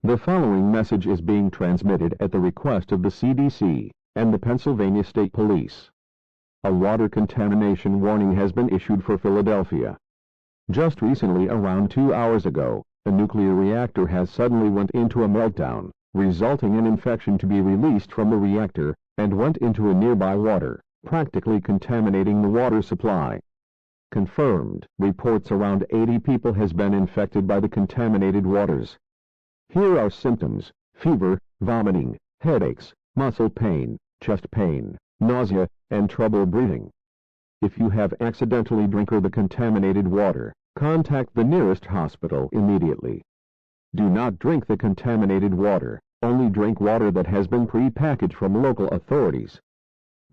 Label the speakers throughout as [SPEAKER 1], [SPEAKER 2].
[SPEAKER 1] The following message is being transmitted at the request of the CDC and the Pennsylvania State Police. A water contamination warning has been issued for Philadelphia. Just recently, around 2 hours ago, a nuclear reactor has suddenly went into a meltdown, resulting in infection to be released from the reactor and went into a nearby water, practically contaminating the water supply. Confirmed reports around 80 people has been infected by the contaminated waters. Here are symptoms: fever, vomiting, headaches, muscle pain, chest pain, nausea, and trouble breathing. If you have accidentally drank the contaminated water, contact the nearest hospital immediately. Do not drink the contaminated water, only drink water that has been pre-packaged from local authorities.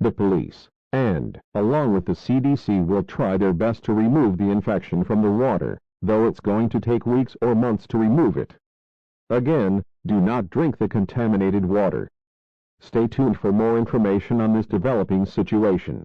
[SPEAKER 1] The police, along with the CDC, will try their best to remove the infection from the water, though it's going to take weeks or months to remove it. Again, do not drink the contaminated water. Stay tuned for more information on this developing situation.